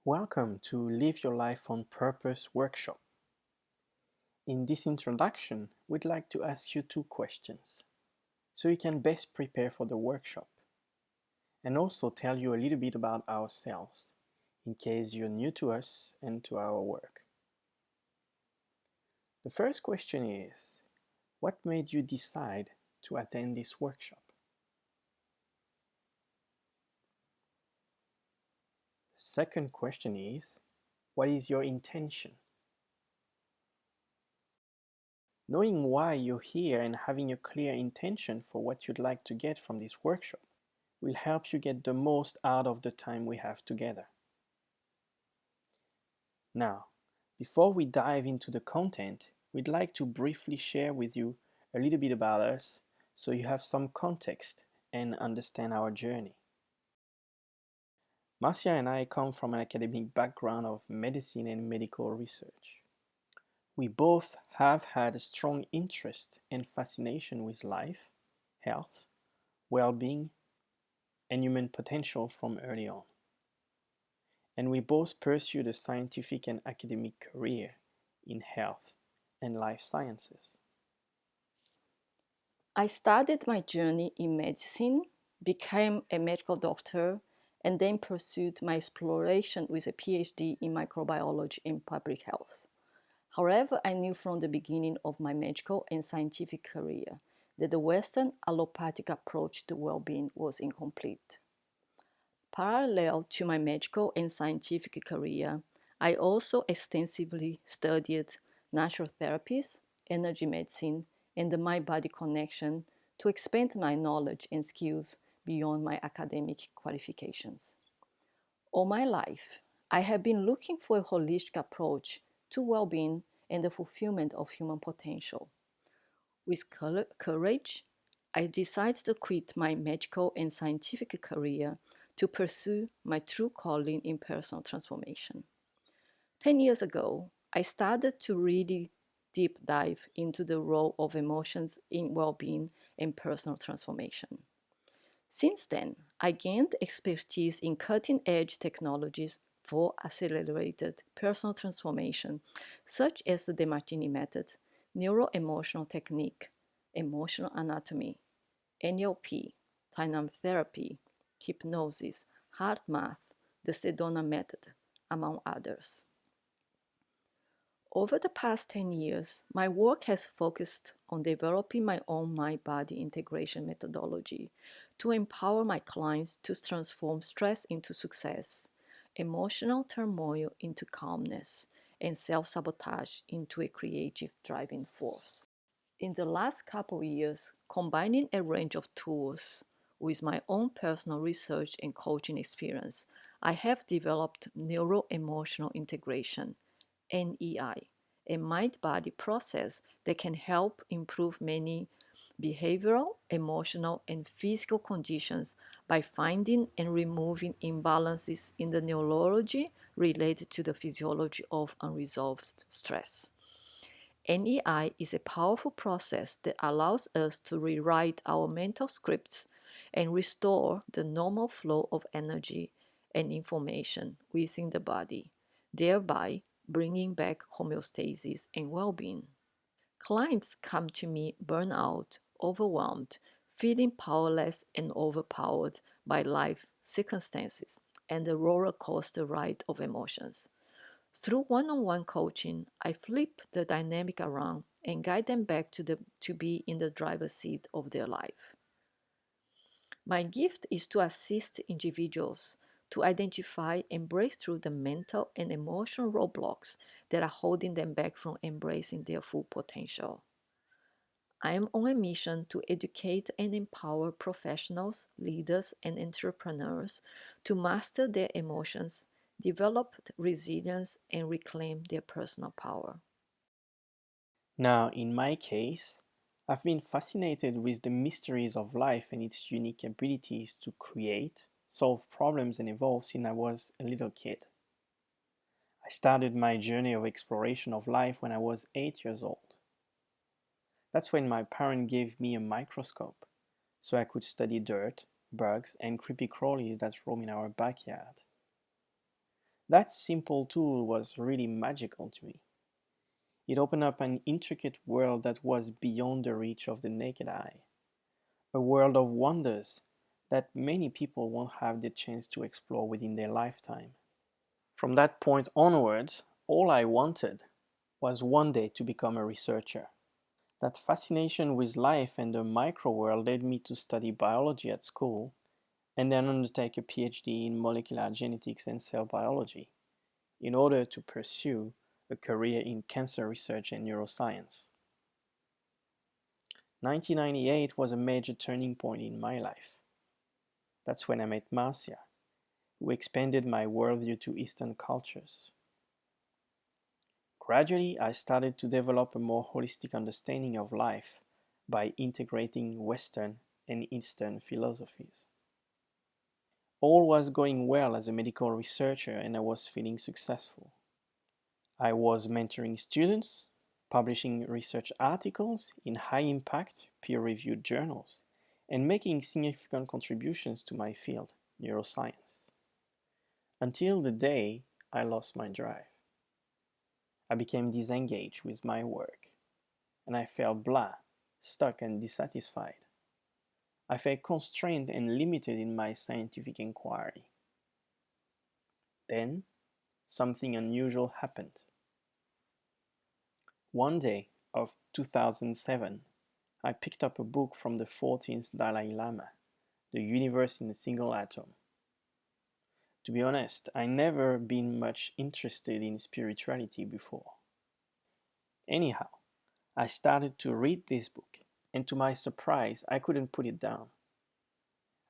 Welcome to Live Your Life on Purpose workshop. In this introduction, we'd like to ask you two questions so you can best prepare for the workshop and also tell you a little bit about ourselves in case you're new to us and to our work. The first question is, what made you decide to attend this workshop? The second question is, what is your intention? Knowing why you're here and having a clear intention for what you'd like to get from this workshop will help you get the most out of the time we have together. Now, before we dive into the content, we'd like to briefly share with you a little bit about us so you have some context and understand our journey. Marcia and I come from an academic background of medicine and medical research. We both have had a strong interest and fascination with life, health, well-being, and human potential from early on. And we both pursued a scientific and academic career in health and life sciences. I started my journey in medicine, became a medical doctor, and then pursued my exploration with a PhD in microbiology and public health. However, I knew from the beginning of my medical and scientific career that the Western allopathic approach to well-being was incomplete. Parallel to my medical and scientific career, I also extensively studied natural therapies, energy medicine, and the mind-body connection to expand my knowledge and skills beyond my academic qualifications. All my life, I have been looking for a holistic approach to well-being and the fulfillment of human potential. With courage, I decided to quit my medical and scientific career to pursue my true calling in personal transformation. 10 years ago, I started to really deep dive into the role of emotions in well-being and personal transformation. Since then, I gained expertise in cutting-edge technologies for accelerated personal transformation, such as the DeMartini method, neuro-emotional technique, emotional anatomy, NLP, dynamic therapy, hypnosis, heart math, the Sedona method, among others. Over the past 10 years, my work has focused on developing my own mind-body integration methodology to empower my clients to transform stress into success, emotional turmoil into calmness, and self-sabotage into a creative driving force. In the last couple of years, combining a range of tools with my own personal research and coaching experience, I have developed neuro-emotional integration, NEI, a mind-body process that can help improve many behavioral, emotional, and physical conditions by finding and removing imbalances in the neurology related to the physiology of unresolved stress. NEI is a powerful process that allows us to rewrite our mental scripts and restore the normal flow of energy and information within the body, thereby bringing back homeostasis and well-being. Clients come to me burned out, overwhelmed, feeling powerless and overpowered by life circumstances and the roller coaster ride of emotions. Through one-on-one coaching, I flip the dynamic around and guide them back to be in the driver's seat of their life. My gift is to assist individuals to identify and break through the mental and emotional roadblocks that are holding them back from embracing their full potential. I am on a mission to educate and empower professionals, leaders, and entrepreneurs to master their emotions, develop resilience, and reclaim their personal power. Now, in my case, I've been fascinated with the mysteries of life and its unique abilities to create, solve problems, and evolve since I was a little kid. I started my journey of exploration of life when I was 8 years old. That's when my parent gave me a microscope so I could study dirt, bugs, and creepy crawlies that roam in our backyard. That simple tool was really magical to me. It opened up an intricate world that was beyond the reach of the naked eye, a world of wonders that many people won't have the chance to explore within their lifetime. From that point onwards, all I wanted was one day to become a researcher. That fascination with life and the micro world led me to study biology at school and then undertake a PhD in molecular genetics and cell biology in order to pursue a career in cancer research and neuroscience. 1998 was a major turning point in my life. That's when I met Marcia, who expanded my worldview to Eastern cultures. Gradually, I started to develop a more holistic understanding of life by integrating Western and Eastern philosophies. All was going well as a medical researcher and I was feeling successful. I was mentoring students, publishing research articles in high impact, peer reviewed journals, and making significant contributions to my field, neuroscience. Until the day I lost my drive. I became disengaged with my work, and I felt blah, stuck, and dissatisfied. I felt constrained and limited in my scientific inquiry. Then, something unusual happened. One day of 2007, I picked up a book from the 14th Dalai Lama, The Universe in a Single Atom. To be honest, I never been much interested in spirituality before. Anyhow, I started to read this book, and to my surprise, I couldn't put it down.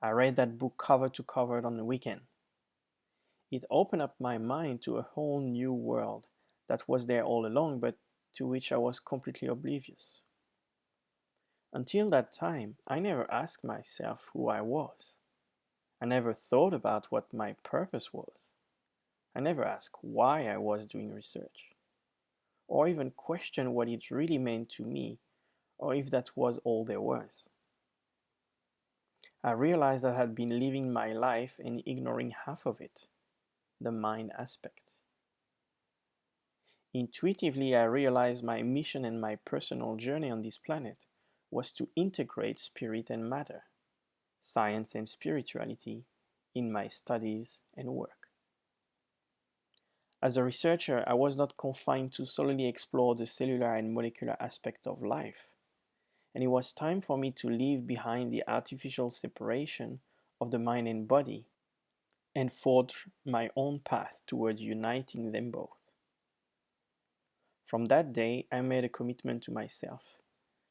I read that book cover to cover on the weekend. It opened up my mind to a whole new world that was there all along, but to which I was completely oblivious. Until that time, I never asked myself who I was. I never thought about what my purpose was. I never asked why I was doing research, or even questioned what it really meant to me, or if that was all there was. I realized that I had been living my life and ignoring half of it, the mind aspect. Intuitively, I realized my mission and my personal journey on this planet was to integrate spirit and matter, science and spirituality, in my studies and work. As a researcher, I was not confined to solely explore the cellular and molecular aspect of life, and it was time for me to leave behind the artificial separation of the mind and body and forge my own path toward uniting them both. From that day, I made a commitment to myself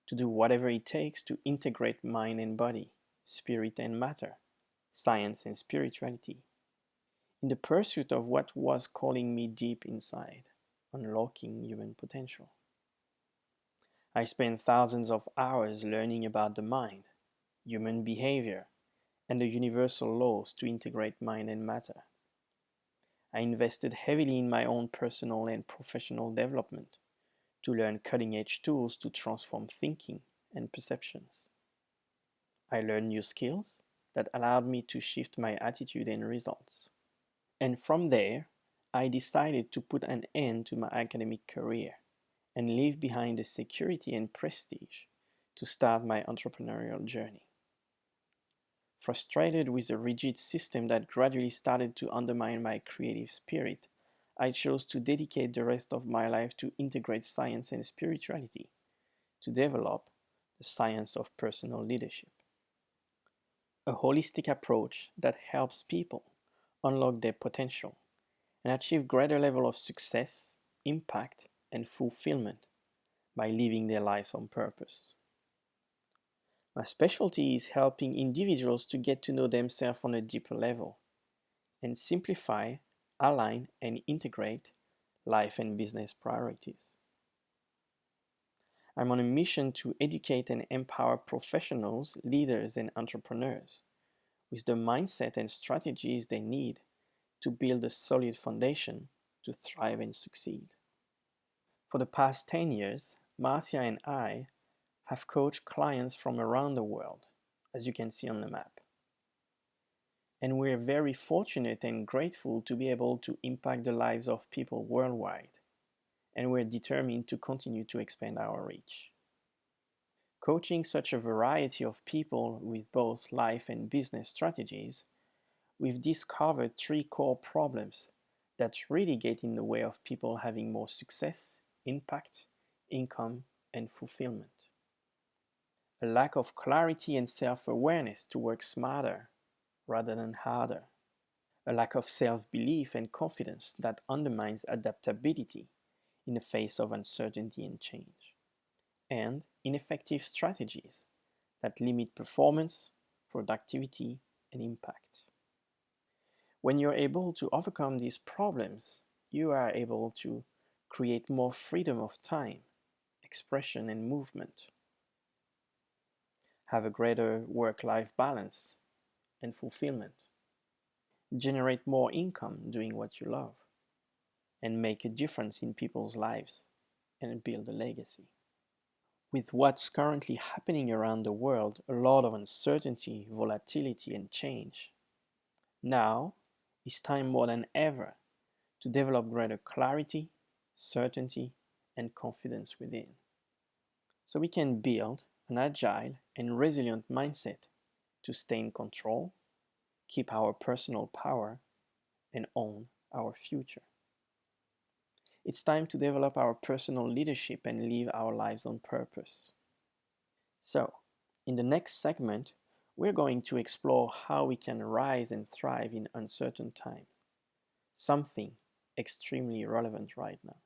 to do whatever it takes to integrate mind and body, spirit and matter, science and spirituality, in the pursuit of what was calling me deep inside, unlocking human potential. I spent thousands of hours learning about the mind, human behavior, and the universal laws to integrate mind and matter. I invested heavily in my own personal and professional development to learn cutting edge tools to transform thinking and perceptions. I learned new skills that allowed me to shift my attitude and results. And from there, I decided to put an end to my academic career and leave behind the security and prestige to start my entrepreneurial journey. Frustrated with a rigid system that gradually started to undermine my creative spirit, I chose to dedicate the rest of my life to integrate science and spirituality, to develop the science of personal leadership. A holistic approach that helps people unlock their potential and achieve greater level of success, impact, and fulfillment by living their lives on purpose. My specialty is helping individuals to get to know themselves on a deeper level and simplify, align, and integrate life and business priorities. I'm on a mission to educate and empower professionals, leaders, and entrepreneurs with the mindset and strategies they need to build a solid foundation to thrive and succeed. For the past 10 years, Marcia and I have coached clients from around the world, as you can see on the map. And we're very fortunate and grateful to be able to impact the lives of people worldwide. And we're determined to continue to expand our reach. Coaching such a variety of people with both life and business strategies, we've discovered three core problems that really get in the way of people having more success, impact, income, and fulfillment. A lack of clarity and self awareness to work smarter rather than harder. A lack of self belief and confidence that undermines adaptability in the face of uncertainty and change. And ineffective strategies that limit performance, productivity, and impact. When you're able to overcome these problems, you are able to create more freedom of time, expression, and movement, have a greater work life balance and fulfillment, generate more income doing what you love, and make a difference in people's lives and build a legacy. With what's currently happening around the world, a lot of uncertainty, volatility, and change, now is time more than ever to develop greater clarity, certainty, and confidence within. So we can build an agile and resilient mindset to stay in control, keep our personal power, and own our future. It's time to develop our personal leadership and live our lives on purpose. So, in the next segment, we're going to explore how we can rise and thrive in uncertain times, something extremely relevant right now.